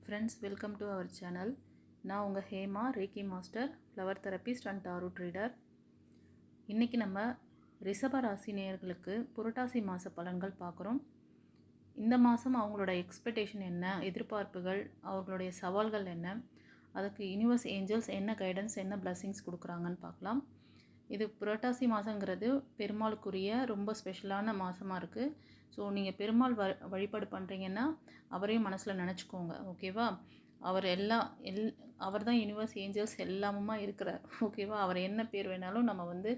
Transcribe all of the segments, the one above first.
Friends, welcome to our channel. நான் உங்கள் Hema, reiki master, flower therapist and tarot reader. இன்றைக்கி நம்ம ரிஷப ராசி நேயர்களுக்கு புரட்டாசி மாத பலன்கள் பார்க்குறோம். இந்த மாதம் அவங்களோட எக்ஸ்பெக்டேஷன் என்ன, எதிர்பார்ப்புகள், அவர்களுடைய சவால்கள் என்ன, அதுக்கு யூனிவர்ஸ் ஏஞ்சல்ஸ் என்ன கைடன்ஸ், என்ன பிளஸ்ஸிங்ஸ் கொடுக்குறாங்கன்னு பார்க்கலாம். இது புரட்டாசி மாதங்கிறது பெருமாளுக்குரிய ரொம்ப ஸ்பெஷலான மாதமாக இருக்குது. ஸோ நீங்கள் பெருமாள் வழிபாடு பண்ணுறீங்கன்னா அவரையும் மனசில் நினச்சிக்கோங்க, ஓகேவா? அவர் தான் யூனிவர்ஸ் ஏஞ்சல்ஸ் எல்லாமுமா இருக்கிறார், ஓகேவா? அவர் என்ன பேர் வேணாலும் நம்ம வந்து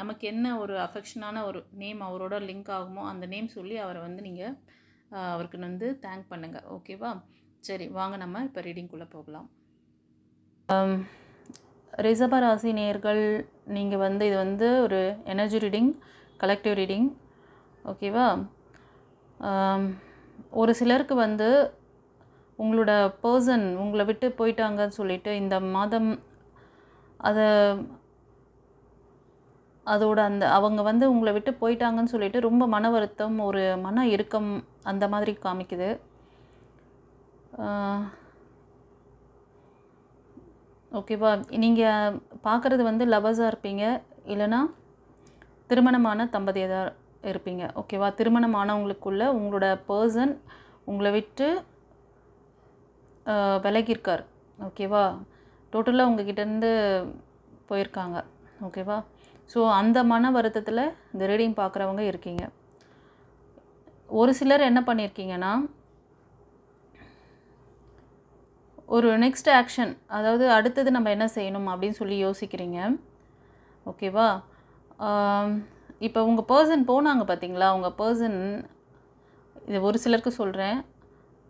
நமக்கு என்ன ஒரு அஃபெக்ஷனான ஒரு நேம் அவரோட லிங்க் ஆகுமோ அந்த நேம் சொல்லி அவரை வந்து நீங்கள் அவருக்கு வந்து தேங்க் பண்ணுங்கள், ஓகேவா? சரி, வாங்க நம்ம இப்போ ரீடிங்குள்ளே போகலாம். ரிஷப ராசி நேயர்கள், நீங்கள் வந்து இது வந்து ஒரு எனர்ஜி ரீடிங், கலெக்டிவ் ரீடிங், ஓகேவா? ஒரு சிலருக்கு வந்து உங்களோட பர்சன் உங்களை விட்டு போயிட்டாங்கன்னு சொல்லிட்டு இந்த மாதம் அதோட அவங்க வந்து உங்களை விட்டு போயிட்டாங்கன்னு சொல்லிட்டு ரொம்ப மன வருத்தம், ஒரு மன இறுக்கம் அந்த மாதிரி காமிக்குது. ஓகேவா? நீங்கள் பார்க்குறது வந்து லவர்ஸாக இருப்பீங்க, இல்லைனா திருமணமான தம்பதியாக இருப்பீங்க, ஓகேவா? திருமணமானவங்களுக்குள்ள உங்களோட பர்சன் உங்களை விட்டு விலகியிருக்கார், ஓகேவா? டோட்டலாக உங்ககிட்டேருந்து போயிருக்காங்க, ஓகேவா? ஸோ அந்த மன வருத்தத்தில் இந்த ரீடிங் பார்க்குறவங்க இருக்கீங்க. ஒரு சிலர் என்ன பண்ணியிருக்கீங்கன்னா, ஒரு நெக்ஸ்ட் ஆக்ஷன், அதாவது அடுத்தது நம்ம என்ன செய்யணும் அப்படின்னு சொல்லி யோசிக்கிறீங்க, ஓகேவா? இப்போ உங்கள் பர்சன் போனாங்க பார்த்தீங்களா, உங்கள் பர்சன், இது ஒரு சிலருக்கு சொல்கிறேன்,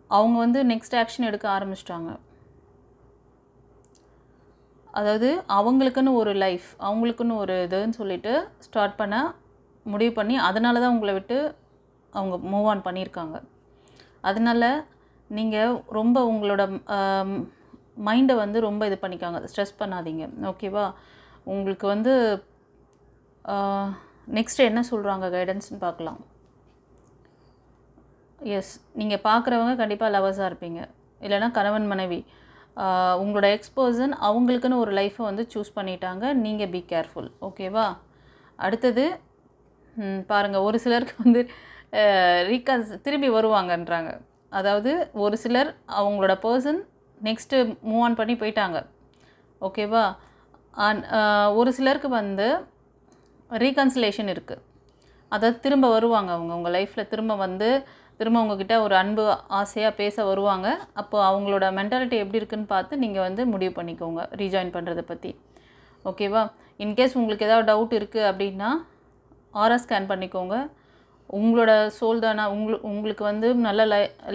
அவங்க வந்து நெக்ஸ்ட் ஆக்ஷன் எடுக்க ஆரம்பிச்சிட்டாங்க. அதாவது அவங்களுக்குன்னு ஒரு லைஃப், அவங்களுக்குன்னு ஒரு இதுன்னு சொல்லிட்டு ஸ்டார்ட் பண்ண முடிவு பண்ணி அதனால தான் உங்களை விட்டு அவங்க மூவ் ஆன் பண்ணியிருக்காங்க. அதனால் நீங்கள் ரொம்ப உங்களோட மைண்டை வந்து ரொம்ப இது பண்ணிக்காங்க, ஸ்ட்ரெஸ் பண்ணாதீங்க, ஓகேவா? உங்களுக்கு வந்து நெக்ஸ்ட்டு என்ன சொல்கிறாங்க கைடன்ஸ்னு பார்க்கலாம். எஸ், நீங்கள் பார்க்குறவங்க கண்டிப்பாக லவர்ஸாக இருப்பீங்க, இல்லைனா கணவன் மனைவி. உங்களோட எக்ஸ்பர்சன் அவங்களுக்குன்னு ஒரு லைஃப்பை வந்து சூஸ் பண்ணிட்டாங்க, நீங்கள் பி கேர்ஃபுல், ஓகேவா? அடுத்தது பாருங்கள், ஒரு சிலருக்கு வந்து திரும்பி வருவாங்கன்றாங்க. அதாவது ஒரு சிலர் அவங்களோட பர்சன் நெக்ஸ்ட்டு மூவ் ஆன் பண்ணி போயிட்டாங்க, ஓகேவா? ஒரு சிலருக்கு வந்து ரீகன்சிலேஷன் இருக்குது, அதாவது திரும்ப வருவாங்க, அவங்க உங்கள் லைஃப்பில் திரும்ப உங்ககிட்ட ஒரு அன்பு ஆசையாக பேச வருவாங்க. அப்போது அவங்களோட மென்டாலிட்டி எப்படி இருக்குன்னு பார்த்து நீங்கள் வந்து முடிவு பண்ணிக்கோங்க ரீஜாயின் பண்ணுறதை பற்றி, ஓகேவா? இன்கேஸ் உங்களுக்கு ஏதாவது டவுட் இருக்குது அப்படின்னா ஆரா ஸ்கேன் பண்ணிக்கோங்க. உங்களோட சோல் தானா, உங்களுக்கு வந்து நல்ல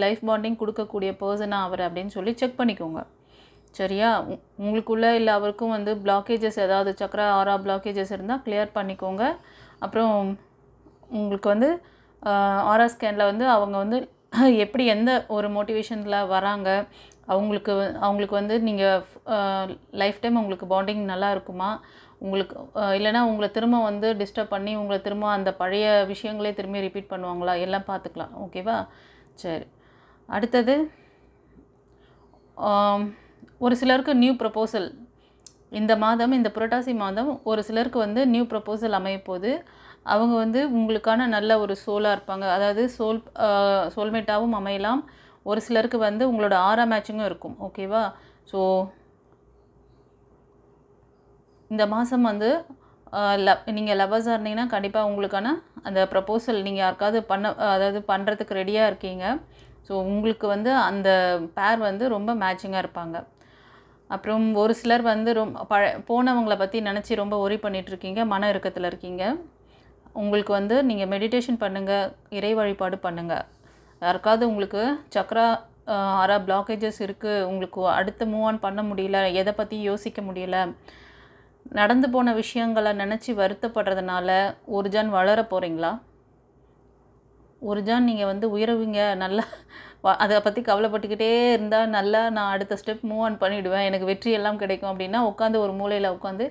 லைஃப் பாண்டிங் கொடுக்கக்கூடிய பர்சனாக அவர் அப்படின்னு சொல்லி செக் பண்ணிக்கோங்க, சரியா? உங்களுக்குள்ளே இல்லை அவருக்கும் வந்து பிளாக்கேஜஸ், ஏதாவது சக்கரா ஆரா பிளாக்கேஜஸ் இருந்தால் கிளியர் பண்ணிக்கோங்க. அப்புறம் உங்களுக்கு வந்து ஆரா ஸ்கேனில் வந்து அவங்க வந்து எப்படி எந்த ஒரு மோட்டிவேஷனில் வராங்க, அவங்களுக்கு வந்து நீங்கள் லைஃப் டைம் உங்களுக்கு பாண்டிங் நல்லா இருக்குமா, உங்களுக்கு இல்லைனா உங்களை திரும்ப வந்து டிஸ்டர்ப் பண்ணி உங்களை திரும்ப அந்த பழைய விஷயங்களே திரும்பி ரிப்பீட் பண்ணுவாங்களா, எல்லாம் பார்த்துக்கலாம், ஓகேவா? சரி, அடுத்தது ஒரு சிலருக்கு நியூ ப்ரப்போசல் இந்த மாதம், இந்த புரட்டாசி மாதம் ஒரு சிலருக்கு வந்து நியூ ப்ரப்போசல் அமையப்போகுது. அவங்க வந்து உங்களுக்கான நல்ல ஒரு சோலாக இருப்பாங்க, அதாவது சோல்மேட்டாகவும் அமையலாம். ஒரு சிலருக்கு வந்து உங்களோட ஆரா மேட்சிங்கும் இருக்கும், ஓகேவா? ஸோ இந்த மாதம் வந்து நீங்கள் லவ்வர்ஸாக இருந்தீங்கன்னா கண்டிப்பாக உங்களுக்கான அந்த ப்ரப்போசல் நீங்கள் யாருக்காவது அதாவது பண்ணுறதுக்கு ரெடியாக இருக்கீங்க. ஸோ உங்களுக்கு வந்து அந்த பேர் வந்து ரொம்ப மேட்சிங்காக இருப்பாங்க. அப்புறம் ஒரு சிலர் வந்து போனவங்களை பற்றி நினச்சி ரொம்ப ஒரி பண்ணிகிட்ருக்கீங்க, மன இறுக்கத்தில் இருக்கீங்க. உங்களுக்கு வந்து நீங்கள் மெடிடேஷன் பண்ணுங்கள், இறை வழிபாடு பண்ணுங்கள். யாருக்காவது உங்களுக்கு சக்ரா ஆரா பிளாக்கேஜஸ் இருக்குது, உங்களுக்கு அடுத்து மூவ் ஆன் பண்ண முடியல, எதை பற்றி யோசிக்க முடியல, நடந்து போன விஷயங்களை நினச்சி வருத்தப்படுறதுனால ஒரு ஜான் வளர போகிறீங்களா, ஒரு ஜான் நீங்கள் வந்து உயருவீங்க, நல்லா அதை பற்றி கவலைப்பட்டுக்கிட்டே இருந்தால் நல்லா நான் அடுத்த ஸ்டெப் மூவ் ஆன் பண்ணிவிடுவேன், எனக்கு வெற்றி எல்லாம் கிடைக்கும் அப்படின்னா உட்காந்து ஒரு மூலையில் உட்காந்து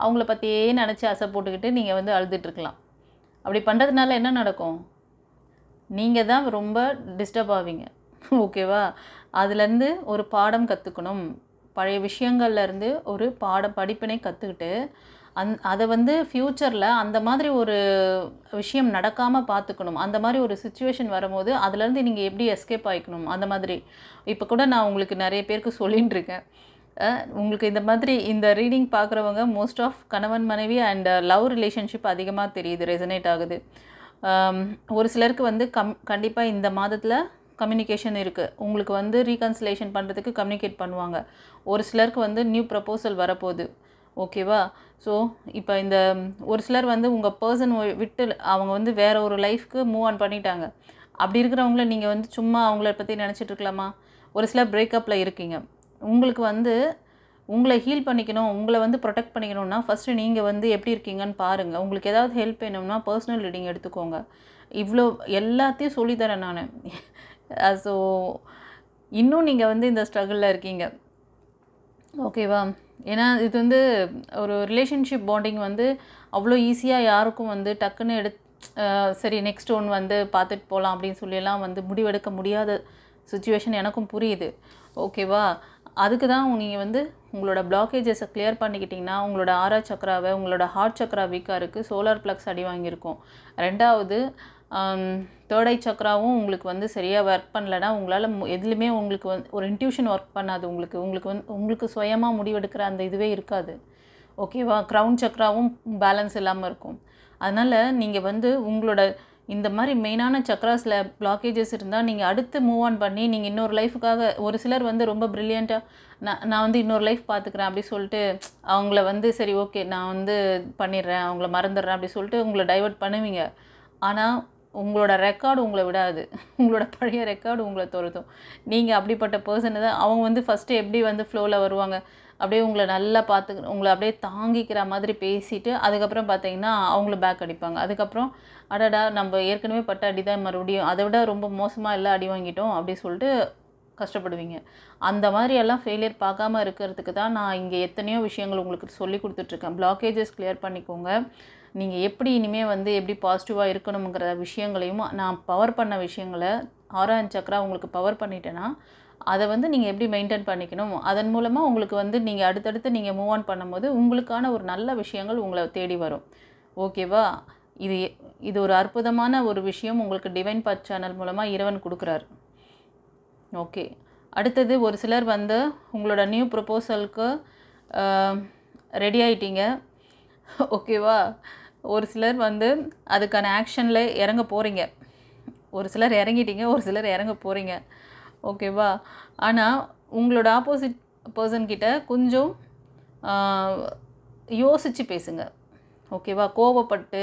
அவங்கள பற்றியே நினச்சி ஆசை போட்டுக்கிட்டு நீங்கள் வந்து அழுதுட்டுருக்கலாம். அப்படி பண்ணுறதுனால என்ன நடக்கும், நீங்கள் தான் ரொம்ப டிஸ்டர்ப் ஆவீங்க, ஓகேவா? அதுலேருந்து ஒரு பாடம் கற்றுக்கணும். பழைய விஷயங்கள்லேருந்து ஒரு படிப்பினை கற்றுக்கிட்டு அதை வந்து ஃப்யூச்சரில் அந்த மாதிரி ஒரு விஷயம் நடக்காமல் பார்த்துக்கணும். அந்த மாதிரி ஒரு சிச்சுவேஷன் வரும்போது அதுலேருந்து நீங்கள் எப்படி எஸ்கேப் ஆகிக்கணும் அந்த மாதிரி. இப்போ கூட நான் உங்களுக்கு நிறைய பேருக்கு சொல்லின்னு இருக்கேன். உங்களுக்கு இந்த மாதிரி இந்த ரீடிங் பார்க்குறவங்க மோஸ்ட் ஆஃப் கணவன் மனைவி அண்ட் லவ் ரிலேஷன்ஷிப் அதிகமாக தெரியுது, ரெசனேட் ஆகுது. ஒரு சிலருக்கு வந்து கண்டிப்பாக இந்த மாதத்தில் கம்யூனிகேஷன் இருக்குது. உங்களுக்கு வந்து ரீகன்சிலேஷன் பண்ணுறதுக்கு கம்யூனிகேட் பண்ணுவாங்க. ஒரு சிலருக்கு வந்து நியூ ப்ரப்போசல் வரப்போகுது. ஓகேவா? ஸோ இப்போ இந்த ஒரு சிலர் வந்து உங்கள் பர்சன் விட்டு அவங்க வந்து வேறு ஒரு லைஃப்க்கு மூவ் ஆன் பண்ணிட்டாங்க. அப்படி இருக்கிறவங்கள நீங்கள் வந்து சும்மா அவங்கள பற்றி நினச்சிட்டு இருக்கலாமா? ஒரு சிலர் பிரேக்கப்பில் இருக்கீங்க. உங்களுக்கு வந்து உங்களை ஹீல் பண்ணிக்கணும், உங்களை வந்து ப்ரொடெக்ட் பண்ணிக்கணும்னா ஃபஸ்ட்டு நீங்கள் வந்து எப்படி இருக்கீங்கன்னு பாருங்கள். உங்களுக்கு ஏதாவது ஹெல்ப் வேணும்னா பர்சனல் ரீடிங் எடுத்துக்கோங்க. இவ்வளோ எல்லாத்தையும் சொல்லித்தரேன் நான். ஸோ இன்னும் நீங்கள் வந்து இந்த ஸ்ட்ரகிளில் இருக்கீங்க. ஓகேவா? ஏன்னா இது வந்து ஒரு ரிலேஷன்ஷிப் பாண்டிங் வந்து அவ்வளோ ஈஸியாக யாருக்கும் வந்து டக்குன்னு சரி நெக்ஸ்ட் ஒன் வந்து பார்த்துட்டு போகலாம் அப்படின்னு சொல்லியெல்லாம் வந்து முடிவெடுக்க முடியாத சுச்சுவேஷன் எனக்கும் புரியுது. ஓகேவா? அதுக்கு தான் நீங்கள் வந்து உங்களோட பிளாக்கேஜஸை கிளியர் பண்ணிக்கிட்டிங்கன்னா உங்களோட ஆரா சக்கராவை, உங்களோட ஹார்ட் சக்கரா வீக்காக இருக்குது, சோலார் ப்ளக்ஸ் அடி வாங்கியிருக்கும். ரெண்டாவது தேர்ட் ஐ சக்கராவும் உங்களுக்கு வந்து சரியாக ஒர்க் பண்ணலைன்னா உங்களால் எதுலேயுமே உங்களுக்கு வந்து ஒரு இன்ட்யூஷன் ஒர்க் பண்ணாது. உங்களுக்கு சுயமாக முடிவெடுக்கிற அந்த இதுவே இருக்காது. ஓகேவா? க்ரவுன் சக்கராவும் பேலன்ஸ் இல்லாமல் இருக்கும். அதனால் நீங்கள் வந்து உங்களோட இந்த மாதிரி மெயினான சக்ராஸில் பிளாக்கேஜஸ் இருந்தால் நீங்கள் அடுத்து மூவ் ஆன் பண்ணி நீங்கள் இன்னொரு லைஃபுக்காக ஒரு சிலர் வந்து ரொம்ப ப்ரில்லியண்ட்டாக நான் வந்து இன்னொரு லைஃப் பார்த்துக்கிறேன் அப்படி சொல்லிட்டு அவங்கள வந்து சரி ஓகே நான் வந்து பண்ணிடுறேன், அவங்கள மறந்துடுறேன் அப்படி சொல்லிட்டு உங்களை டைவர்ட் பண்ணுவீங்க. ஆனால் உங்களோட ரெக்கார்டு உங்களை விடாது. உங்களோட பழைய ரெக்கார்டு உங்களை துரத்தும். நீங்கள் அப்படிப்பட்ட பர்சன் தான். அவங்க வந்து ஃபஸ்ட்டு எப்படி வந்து ஃப்ளோவில் வருவாங்க, அப்படியே உங்களை நல்லா உங்களை அப்படியே தாங்கிக்கிற மாதிரி பேசிட்டு அதுக்கப்புறம் பார்த்தீங்கன்னா அவங்கள பேக் அடிப்பாங்க. அதுக்கப்புறம் அடடா நம்ம ஏற்கனவே பட்ட அடி தான் மறுபடியும் அதை விட ரொம்ப மோசமாக எல்லாம் அடி வாங்கிட்டோம் அப்படி சொல்லிட்டு கஷ்டப்படுவீங்க. அந்த மாதிரியெல்லாம் ஃபெயிலியர் பார்க்காம இருக்கிறதுக்கு தான் நான் இங்கே எத்தனையோ விஷயங்கள் உங்களுக்கு சொல்லி கொடுத்துட்ருக்கேன். பிளாக்கேஜஸ் கிளியர் பண்ணிக்கோங்க. நீங்கள் எப்படி இனிமேல் வந்து எப்படி பாசிட்டிவாக இருக்கணுங்கிற விஷயங்களையும் நான் பவர் பண்ண விஷயங்களை ஆறாம் சக்கரா உங்களுக்கு பவர் பண்ணிட்டேன்னா அதை வந்து நீங்கள் எப்படி மெயின்டைன் பண்ணிக்கணும், அதன் மூலமாக உங்களுக்கு வந்து நீங்கள் அடுத்தடுத்து நீங்கள் மூவ் ஆன் பண்ணும்போது உங்களுக்கான ஒரு நல்ல விஷயங்கள் உங்களை தேடி வரும். ஓகேவா? இது இது ஒரு அற்புதமான ஒரு விஷயம் உங்களுக்கு டிவைன் பாத் சேனல் மூலமாக இறைவன் கொடுக்குறாரு. ஓகே. அடுத்தது ஒரு சிலர் வந்து உங்களோட நியூ ப்ரொப்போசலுக்கு ரெடி ஆகிட்டீங்க. ஓகேவா? ஒரு சிலர் வந்து அதுக்கான ஆக்ஷனில் இறங்க போகிறீங்க. ஒரு சிலர் இறங்கிட்டீங்க, ஒரு சிலர் இறங்க போகிறீங்க. ஓகேவா? ஆனால் உங்களோட ஆப்போசிட் பர்சன்கிட்ட கொஞ்சம் யோசித்து பேசுங்க. ஓகேவா? கோபப்பட்டு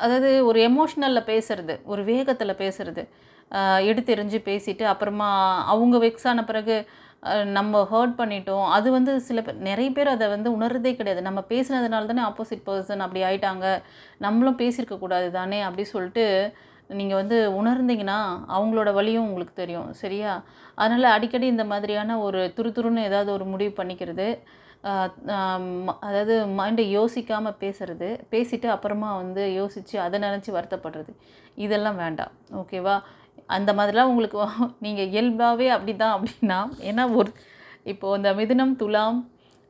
அதாவது ஒரு எமோஷ்னலில் பேசுகிறது, ஒரு வேகத்தில் பேசுகிறது, எடுத்தெறிஞ்சு பேசிவிட்டு அப்புறமா அவங்க வெக்ஸ் ஆன பிறகு நம்ம ஹர்ட் பண்ணிட்டோம். அது வந்து நிறைய பேர் அதை வந்து உணர்றதே கிடையாது. நம்ம பேசினதுனால தானே ஆப்போசிட் பர்சன் அப்படி ஆயிட்டாங்க, நம்மளும் பேசியிருக்கக்கூடாது தானே அப்படி சொல்லிட்டு நீங்கள் வந்து உணர்ந்தீங்கன்னா அவங்களோட வலியும் உங்களுக்கு தெரியும். சரியா? அதனால் அடிக்கடி இந்த மாதிரியான ஒரு துருதுருன்னு ஏதாவது ஒரு முடிவு பண்ணிக்கிறது, அதாவது மைண்டை யோசிக்காமல் பேசுகிறது, பேசிவிட்டு அப்புறமா வந்து யோசித்து அதை நினச்சி வருத்தப்படுறது, இதெல்லாம் வேண்டாம். ஓகேவா? அந்த மாதிரிலாம் உங்களுக்கு நீங்கள் இயல்பாகவே அப்படி தான் அப்படின்னா, ஏன்னா இப்போது இந்த மிதுனம், துலாம்,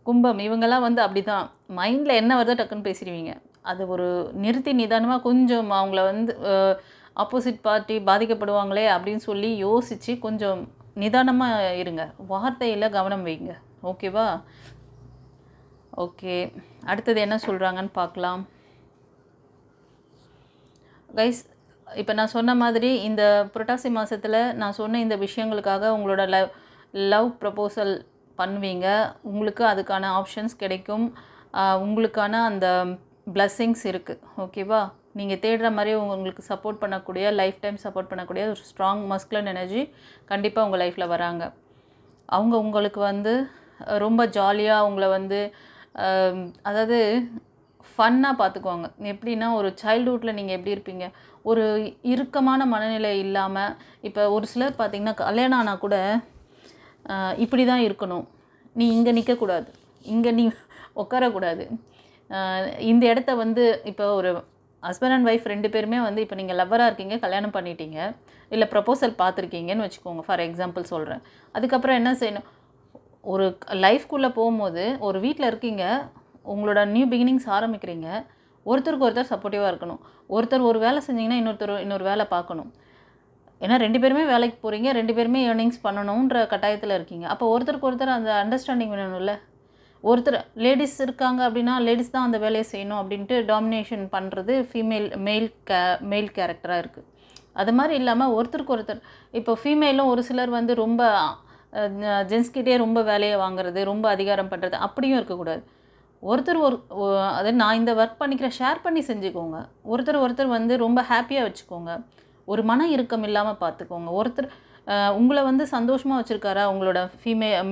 கும்பம் இவங்கெல்லாம் வந்து அப்படி தான் மைண்டில் என்ன வருதோ டக்குன்னு பேசிடுவீங்க. அது ஒரு நிறுத்தி நிதானமாக கொஞ்சம் அவங்கள வந்து ஆப்போசிட் பார்ட்டி பாதிக்கப்படுவாங்களே அப்படின்னு சொல்லி யோசித்து கொஞ்சம் நிதானமாக இருங்க. வார்த்தையில் கவனம் வைங்க. ஓகேவா? ஓகே. அடுத்தது என்ன சொல்கிறாங்கன்னு பார்க்கலாம். கைஸ், இப்போ நான் சொன்ன மாதிரி இந்த புரட்டாசி மாதத்தில் நான் சொன்ன இந்த விஷயங்களுக்காக உங்களோட லவ் ப்ரப்போசல் பண்ணுவீங்க. உங்களுக்கு அதுக்கான ஆப்ஷன்ஸ் கிடைக்கும். உங்களுக்கான அந்த பிளஸ்ஸிங்ஸ் இருக்குது. ஓகேவா? நீங்கள் தேடுற மாதிரி உங்களுக்கு சப்போர்ட் பண்ணக்கூடிய, லைஃப் டைம் சப்போர்ட் பண்ணக்கூடிய ஒரு ஸ்ட்ராங் மஸ்குலன் எனர்ஜி கண்டிப்பாக உங்கள் லைஃப்பில் வராங்க. அவங்க உங்களுக்கு வந்து ரொம்ப ஜாலியாக உங்களை வந்து அதாவது ஃபன்னாக பார்த்துக்குவாங்க. எப்படின்னா ஒரு சைல்டுஹுட்டில் நீங்கள் எப்படி இருப்பீங்க, ஒரு இறுக்கமான மனநிலை இல்லாமல். இப்போ ஒரு சிலர் பார்த்திங்கன்னா கல்யாணம் ஆனால் கூட இப்படி தான் இருக்கணும், நீ இங்கே நிற்கக்கூடாது, இங்கே நீ உட்காரக்கூடாது, இந்த இடத்த வந்து இப்போ ஒரு ஹஸ்பண்ட் அண்ட் ஒய்ஃப் 2 பேருமே வந்து இப்போ நீங்கள் லவ்வராக இருக்கீங்க, கல்யாணம் பண்ணிட்டீங்க, இல்லை ப்ரப்போசல் பார்த்துருக்கீங்கன்னு வச்சுக்கோங்க, ஃபார் எக்ஸாம்பிள் சொல்கிறேன். அதுக்கப்புறம் என்ன செய்யணும், ஒரு லைஃப்குள்ளே போகும்போது ஒரு வீட்டில் இருக்கீங்க, உங்களோட நியூ பிகினிங்ஸ் ஆரம்பிக்கிறீங்க, ஒருத்தருக்கு ஒருத்தர் சப்போர்ட்டிவாக இருக்கணும். ஒருத்தர் ஒரு வேலை செஞ்சிங்கன்னா இன்னொரு வேலை பார்க்கணும். ஏன்னா 2 பேருமே வேலைக்கு போகிறீங்க, 2 பேருமே ஏர்னிங்ஸ் பண்ணணுன்ற கட்டாயத்தில் இருக்கீங்க. அப்போ ஒருத்தருக்கு ஒருத்தர் அந்த அண்டர்ஸ்டாண்டிங் வேணும்ல. ஒருத்தர் லேடிஸ் இருக்காங்க அப்படின்னா லேடிஸ் தான் அந்த வேலையை செய்யணும் அப்படின்ட்டு டாமினேஷன் பண்ணுறது மெயில் கேரக்டராக இருக்குது. அது மாதிரி இல்லாமல் ஒருத்தருக்கு ஒருத்தர், இப்போ ஃபீமேலும் ஒரு சிலர் வந்து ரொம்ப ஜென்ஸ்கிட்டே ரொம்ப வேலையை வாங்குறது, ரொம்ப அதிகாரம் பண்ணுறது, அப்படியும் இருக்கக்கூடாது. ஒருத்தர் அது நான் இந்த ஒர்க் பண்ணிக்கிறேன், ஷேர் பண்ணி செஞ்சுக்கோங்க. ஒருத்தர் வந்து ரொம்ப ஹாப்பியாக வச்சுக்கோங்க. ஒரு மன இறுக்கம் இல்லாமல் பார்த்துக்கோங்க. ஒருத்தர் உங்களை வந்து சந்தோஷமாக வச்சுருக்காரா உங்களோட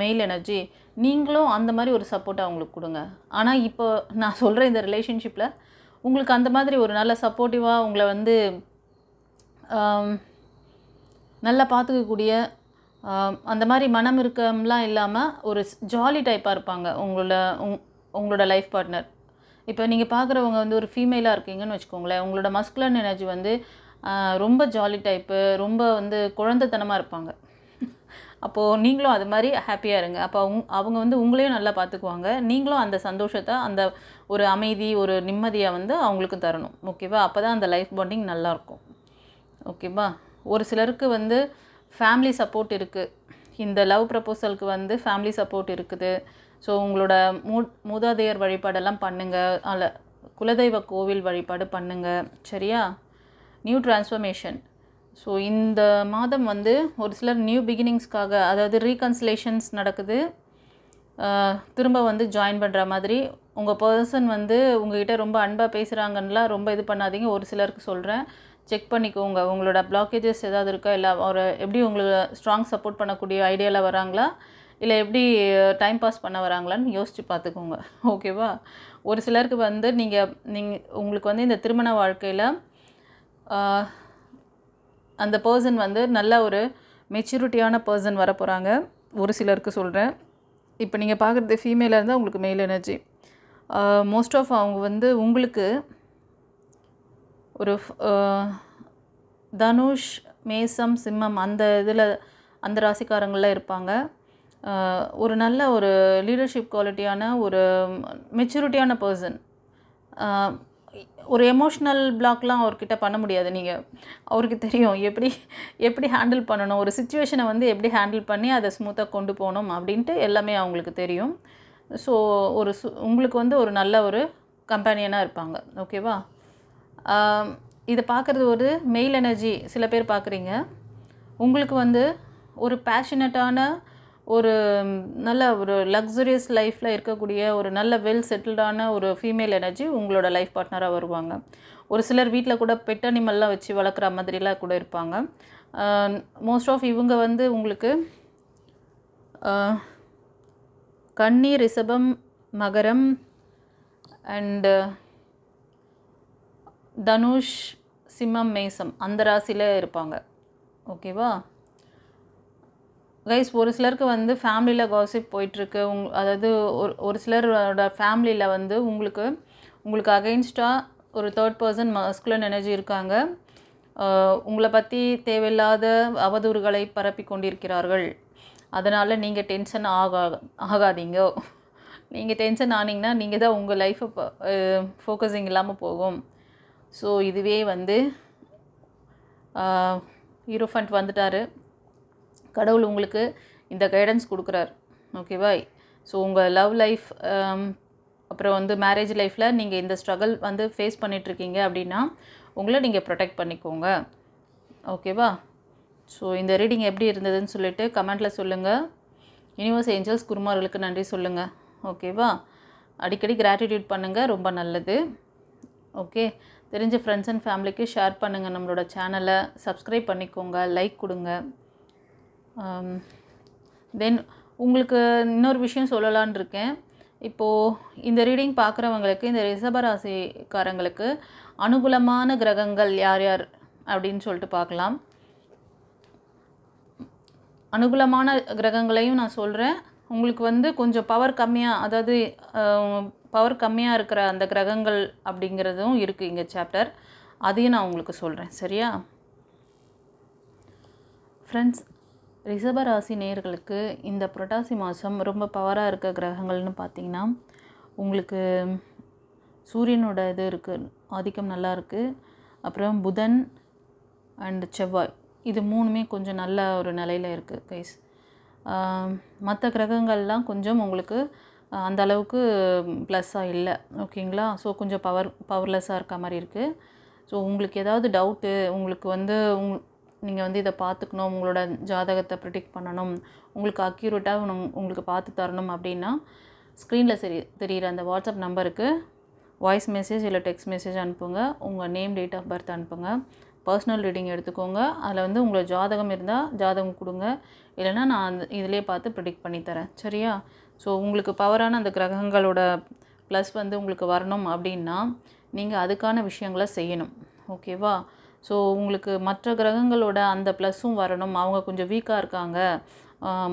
மெயில் எனர்ஜி, நீங்களும் அந்த மாதிரி ஒரு சப்போர்ட்டை அவங்களுக்கு கொடுங்க. ஆனால் இப்போ நான் சொல்கிற இந்த ரிலேஷன்ஷிப்பில் உங்களுக்கு அந்த மாதிரி ஒரு நல்ல சப்போர்ட்டிவாக உங்களை வந்து நல்லா பார்த்துக்கக்கூடிய அந்த மாதிரி மனம் இருக்கம்லாம் இல்லாமல் ஒரு ஜாலி டைப்பாக இருப்பாங்க உங்களோட லைஃப் பார்ட்னர். இப்போ நீங்கள் பார்க்குறவங்க வந்து ஒரு ஃபீமேலாக இருக்கீங்கன்னு வச்சுக்கோங்களேன், உங்களோட மஸ்குலர் எனர்ஜி வந்து ரொம்ப ஜாலி டைப்பு, ரொம்ப வந்து குழந்தைத்தனமாக இருப்பாங்க. அப்போது நீங்களும் அது மாதிரி ஹாப்பியாக இருங்க. அப்போ அவங்க வந்து உங்களையும் நல்லா பார்த்துக்குவாங்க. நீங்களும் அந்த சந்தோஷத்தை, அந்த ஒரு அமைதி, ஒரு நிம்மதியை வந்து அவங்களுக்கு தரணும். ஓகேவா? அப்போ தான் அந்த லைஃப் பாண்டிங் நல்லாயிருக்கும். ஓகேவா? ஒரு சிலருக்கு வந்து ஃபேமிலி சப்போர்ட் இருக்குது. இந்த லவ் ப்ரப்போசலுக்கு வந்து ஃபேமிலி சப்போர்ட் இருக்குது. ஸோ உங்களோட மூதாதையர் வழிபாடெல்லாம் பண்ணுங்கள், குலதெய்வ கோவில் வழிபாடு பண்ணுங்கள். சரியா? New transformation. ஸோ இந்த மாதம் வந்து ஒரு சிலர் நியூ பிகினிங்ஸ்க்காக, அதாவது ரீகன்சிலேஷன்ஸ் நடக்குது, திரும்ப வந்து ஜாயின் பண்ணுற மாதிரி. உங்கள் பர்சன் வந்து உங்கள்கிட்ட ரொம்ப அன்பாக பேசுகிறாங்கன்னெலாம் ரொம்ப இது பண்ணாதீங்க. ஒரு சிலருக்கு சொல்கிறேன், செக் பண்ணிக்கோங்க. உங்களோட பிளாக்கேஜஸ் ஏதாவது இருக்கா, இல்லை ஒரு எப்படி உங்களுக்கு ஸ்ட்ராங் சப்போர்ட் பண்ணக்கூடிய ஐடியாவில் வராங்களா, இல்லை எப்படி டைம் பாஸ் பண்ண வராங்களான்னு யோசித்து பார்த்துக்கோங்க. ஓகேவா? ஒரு சிலருக்கு வந்து உங்களுக்கு வந்து இந்த திருமண வாழ்க்கையில் அந்த பர்சன் வந்து நல்ல ஒரு மெச்சூரிட்டியான பர்சன் வர போகிறாங்க. ஒரு சிலருக்கு சொல்கிறேன். இப்போ நீங்கள் பார்க்குறது ஃபீமேலாக இருந்தால் உங்களுக்கு மெயில் எனர்ஜி. மோஸ்ட் ஆஃப் அவங்க வந்து உங்களுக்கு ஒரு தனுஷ், மேசம், சிம்மம் அந்த இதில் அந்த ராசிக்காரங்களில் இருப்பாங்க. ஒரு நல்ல ஒரு லீடர்ஷிப் குவாலிட்டியான ஒரு மெச்சூரிட்டியான பர்சன். ஒரு எமோஷ்னல் பிளாக்லாம் அவர்கிட்ட பண்ண முடியாது. அவருக்கு தெரியும் எப்படி ஹேண்டில் பண்ணணும், ஒரு சிச்சுவேஷனை வந்து எப்படி ஹேண்டில் பண்ணி அதை ஸ்மூத்தாக கொண்டு போகணும் அப்படின்ட்டு எல்லாமே அவங்களுக்கு தெரியும். ஸோ உங்களுக்கு வந்து ஒரு நல்ல ஒரு கம்பேனியனாக இருப்பாங்க. ஓகேவா? இதை பார்க்குறது ஒரு மெயில் எனர்ஜி சில பேர் பார்க்குறீங்க. உங்களுக்கு வந்து ஒரு பேஷனட்டான, ஒரு நல்ல ஒரு லக்ஸுரியஸ் லைஃப்பில் இருக்கக்கூடிய ஒரு நல்ல வெல் செட்டில்டான ஒரு ஃபீமேல் எனர்ஜி உங்களோட லைஃப் பார்ட்னராக வருவாங்க. ஒரு சிலர் வீட்டில் கூட பெட் அனிமல்லாம் வச்சு வளர்க்குற மாதிரிலாம் கூட இருப்பாங்க. மோஸ்ட் ஆஃப் இவங்க வந்து உங்களுக்கு கன்னி, ரிஷபம், மகரம் அண்டு தனுஷ், சிம்மம், மேசம் அந்த ராசியில் இருப்பாங்க. ஓகேவா கைஸ்? ஒரு சிலருக்கு வந்து ஃபேமிலியில் காசிப் போயிட்டுருக்கு. அதாவது ஒரு சிலரோட ஃபேமிலியில் வந்து உங்களுக்கு அகெயின்ஸ்டாக ஒரு தேர்ட் பர்சன் மஸ்குலர் எனர்ஜி இருக்காங்க. உங்களை பற்றி தேவையில்லாத அவதூறுகளை பரப்பி கொண்டிருக்கிறார்கள். அதனால் நீங்கள் டென்ஷன் ஆகாதீங்க. நீங்கள் டென்ஷன் ஆனீங்கன்னா நீங்கள் தான் உங்கள் லைஃப்பை ஃபோக்கஸிங் இல்லாமல் போகும். ஸோ இதுவே வந்து ஹீரோஃபண்ட் வந்துட்டார். கடவுள் உங்களுக்கு இந்த கைடன்ஸ் கொடுக்குறார். ஓகேவா? ஸோ உங்கள் லவ் லைஃப் அப்புறம் வந்து மேரேஜ் லைஃப்பில் நீங்கள் இந்த ஸ்ட்ரகிள் வந்து ஃபேஸ் பண்ணிகிட்ருக்கீங்க அப்படின்னா உங்களை நீங்கள் ப்ரொடெக்ட் பண்ணிக்கோங்க. ஓகேவா? ஸோ இந்த ரீடிங் எப்படி இருந்ததுன்னு சொல்லிவிட்டு கமெண்ட்டில் சொல்லுங்கள். யூனிவர்ஸ் ஏஞ்சல்ஸ் குருமார்களுக்கு நன்றி சொல்லுங்கள். ஓகேவா? அடிக்கடி கிராட்டிடியூட் பண்ணுங்கள், ரொம்ப நல்லது. ஓகே, தெரிஞ்ச ஃப்ரெண்ட்ஸ் அண்ட் ஃபேமிலிக்கு ஷேர் பண்ணுங்கள். நம்மளோட சேனலை சப்ஸ்கிரைப் பண்ணிக்கோங்க, லைக் கொடுங்க. தென் உங்களுக்கு இன்னொரு விஷயம் சொல்லலான் இருக்கேன். இப்போது இந்த ரீடிங் பார்க்குறவங்களுக்கு, இந்த ரிஷபராசிக்காரங்களுக்கு அனுகூலமான கிரகங்கள் யார் யார் அப்படின்னு சொல்லிட்டு பார்க்கலாம். அனுகூலமான கிரகங்களையும் நான் சொல்கிறேன், உங்களுக்கு வந்து கொஞ்சம் பவர் கம்மியாக, அதாவது பவர் கம்மியாக இருக்கிற அந்த கிரகங்கள் அப்படிங்கிறதும் இருக்குது இங்கே சாப்டர். அதையும் நான் உங்களுக்கு சொல்கிறேன். சரியா ஃப்ரெண்ட்ஸ்? ரிஷபராசி நேயர்களுக்கு இந்த புரட்டாசி மாதம் ரொம்ப பவராக இருக்க கிரகங்கள்னு பார்த்திங்கன்னா, உங்களுக்கு சூரியனோட இது இருக்குது, ஆதிக்கம் நல்லா இருக்குது. அப்புறம் புதன் அண்ட் செவ்வாய், இது 3மே கொஞ்சம் நல்ல ஒரு நிலையில் இருக்குது கைஸ். மற்ற கிரகங்கள்லாம் கொஞ்சம் உங்களுக்கு அந்த அளவுக்கு ப்ளஸ்ஸாக இல்லை. ஓகேங்களா? ஸோ கொஞ்சம் பவர்லெஸ்ஸாக இருக்க மாதிரி இருக்குது. ஸோ உங்களுக்கு ஏதாவது டவுட்டு, உங்களுக்கு வந்து நீங்கள் வந்து இதை பார்த்துக்கணும், உங்களோட ஜாதகத்தை ப்ரிடிக்ட் பண்ணணும், உங்களுக்கு அக்யூரேட்டாக உங்களுக்கு பார்த்து தரணும் அப்படின்னா, ஸ்க்ரீனில் தெரிகிற அந்த வாட்ஸ்அப் நம்பருக்கு வாய்ஸ் மெசேஜ் இல்லை டெக்ஸ்ட் மெசேஜ் அனுப்புங்க. உங்கள் நேம், டேட் ஆஃப் பர்த் அனுப்புங்க. பர்சனல் ரீடிங் எடுத்துக்கோங்க. அதில் வந்து உங்களோட ஜாதகம் இருந்தால் ஜாதகம் கொடுங்க, இல்லைனா நான் இதிலே பார்த்து ப்ரிடிக்ட் பண்ணித்தரேன். சரியா? ஸோ உங்களுக்கு பவரான அந்த கிரகங்களோட ப்ளஸ் வந்து உங்களுக்கு வரணும் அப்படின்னா நீங்கள் அதுக்கான விஷயங்களை செய்யணும். ஓகேவா? ஸோ உங்களுக்கு மற்ற கிரகங்களோட அந்த ப்ளஸ்ஸும் வரணும். அவங்க கொஞ்சம் வீக்காக இருக்காங்க.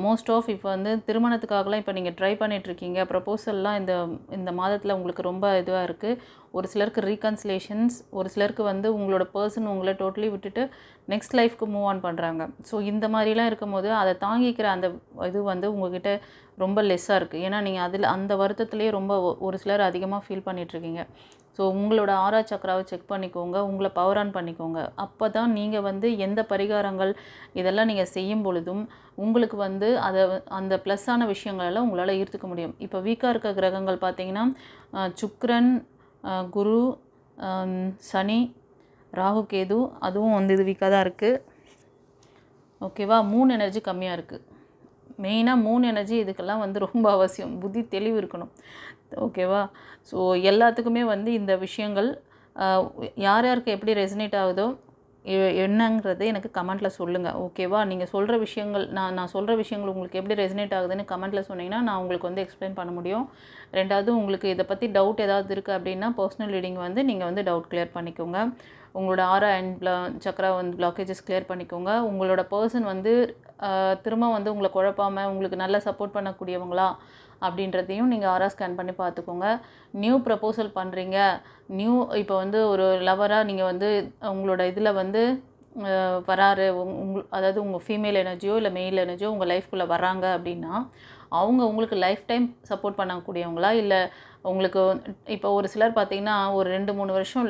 மோஸ்ட் ஆஃப் இப்போ வந்து திருமணத்துக்காகலாம் இப்போ நீங்கள் ட்ரை பண்ணிகிட்ருக்கீங்க. ப்ரப்போசல்லாம் இந்த மாதத்தில் உங்களுக்கு ரொம்ப இதுவாக இருக்குது. ஒரு சிலருக்கு ரீகன்சிலேஷன்ஸ், ஒரு சிலருக்கு வந்து உங்களோட பர்சன் உங்களை டோட்டலி விட்டுட்டு நெக்ஸ்ட் லைஃப்க்கு மூவ் ஆன் பண்ணுறாங்க. ஸோ இந்த மாதிரிலாம் இருக்கும்போது அதை தாங்கிக்கிற அந்த இது வந்து உங்கள்கிட்ட ரொம்ப லெஸ்ஸாக இருக்குது. ஏன்னா நீங்கள் அந்த வருத்தத்துலேயே ரொம்ப ஒரு சிலர் அதிகமாக ஃபீல் பண்ணிகிட்ருக்கீங்க. ஸோ உங்களோட ஆரா சக்கராவை செக் பண்ணிக்கோங்க, உங்களை பவர் ஆன் பண்ணிக்கோங்க. அப்போ தான் நீங்கள் வந்து எந்த பரிகாரங்கள் இதெல்லாம் நீங்கள் செய்யும் பொழுதும் உங்களுக்கு வந்து அந்த ப்ளஸ்ஸான விஷயங்களெல்லாம் உங்களால் ஈர்த்துக்க முடியும். இப்போ வீக்காக இருக்க கிரகங்கள் பார்த்திங்கன்னா சுக்கிரன், குரு, சனி, ராகு, கேது, அதுவும் வந்து இது வீக்காக தான் இருக்குது. ஓகேவா? 3 எனர்ஜி கம்மியாக இருக்குது. மெயினாக 3 எனர்ஜி இதுக்கெல்லாம் வந்து ரொம்ப அவசியம். புத்தி தெளிவு இருக்கணும். ஓகேவா? ஸோ எல்லாத்துக்குமே வந்து இந்த விஷயங்கள் யார் யாருக்கு எப்படி ரெசனேட் ஆகுதோ என்னங்கிறது எனக்கு கமெண்ட்டில் சொல்லுங்கள். ஓகேவா? நீங்கள் சொல்கிற விஷயங்கள், நான் சொல்கிற விஷயங்கள் உங்களுக்கு எப்படி ரெசனேட் ஆகுதுன்னு கமெண்ட்டில் சொன்னீங்கன்னா நான் உங்களுக்கு வந்து எக்ஸ்பிளைன் பண்ண முடியும். 2வது, உங்களுக்கு இதை பற்றி டவுட் ஏதாவது இருக்குது அப்படின்னா பர்சனல் ரீடிங் வந்து நீங்கள் வந்து டவுட் கிளியர் பண்ணிக்கோங்க. உங்களோட ஆரா அண்ட் சக்கரா வந்து பிளாக்கேஜஸ் கிளியர் பண்ணிக்கோங்க. உங்களோட பர்சன் வந்து திரும்ப வந்து உங்களை குழப்பாமல் உங்களுக்கு நல்லா சப்போர்ட் பண்ணக்கூடியவங்களா அப்படின்றதையும் நீங்கள் ஆரா ஸ்கேன் பண்ணி பார்த்துக்கோங்க. நியூ ப்ரப்போசல் பண்ணுறீங்க, இப்போ வந்து ஒரு லவராக நீங்கள் வந்து உங்களோட இதில் வந்து வராரு, அதாவது உங்கள் ஃபீமேல் எனர்ஜியோ இல்லை மெயில் எனர்ஜியோ உங்கள் லைஃப்குள்ளே வராங்க அப்படின்னா அவங்க உங்களுக்கு லைஃப் டைம் சப்போர்ட் பண்ணக்கூடியவங்களா, இல்லை உங்களுக்கு இப்போ ஒரு சிலர் பார்த்திங்கன்னா ஒரு 2-3 வருஷம்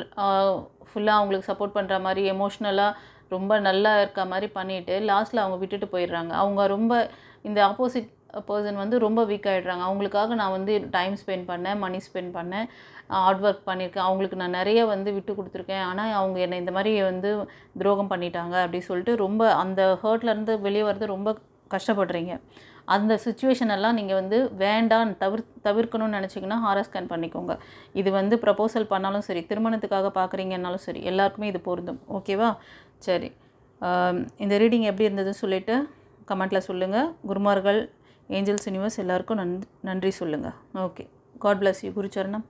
ஃபுல்லாக அவங்களுக்கு சப்போர்ட் பண்ணுற மாதிரி எமோஷ்னலாக ரொம்ப நல்லா இருக்க மாதிரி பண்ணிவிட்டு லாஸ்ட்டில் அவங்க விட்டுட்டு போயிடுறாங்க. அவங்க ரொம்ப இந்த ஆப்போசிட் பர்சன் வந்து ரொம்ப வீக் ஆகிடுறாங்க. அவங்களுக்காக நான் வந்து டைம் ஸ்பெண்ட் பண்ணேன், மணி ஸ்பெண்ட் பண்ணேன், ஹார்ட் ஒர்க் பண்ணியிருக்கேன், அவங்களுக்கு நான் நிறைய வந்து விட்டு கொடுத்துருக்கேன், ஆனால் அவங்க என்னை இந்த மாதிரி வந்து துரோகம் பண்ணிட்டாங்க அப்படி சொல்லிட்டு ரொம்ப அந்த ஹர்ட்லேருந்து வெளியே வரது ரொம்ப கஷ்டப்படுறீங்க. அந்த சுச்சுவேஷன் எல்லாம் நீங்கள் வந்து வேண்டாம் தவிர்க்கணும்னு நினச்சிங்கன்னா ஆரா ஸ்கேன் பண்ணிக்கோங்க. இது வந்து ப்ரப்போசல் பண்ணாலும் சரி, திருமணத்துக்காக பார்க்குறீங்கன்னாலும் சரி, எல்லாருக்குமே இது பொருந்தும். ஓகேவா? சரி, இந்த ரீடிங் எப்படி இருந்ததுன்னு சொல்லிவிட்டு கமெண்ட்டில் சொல்லுங்கள். குருமார்கள், ஏஞ்சல்ஸ், யூனிவர்ஸ் எல்லாருக்கும் நன்றி சொல்லுங்கள். Okay, God bless you. குருச்சரணம்.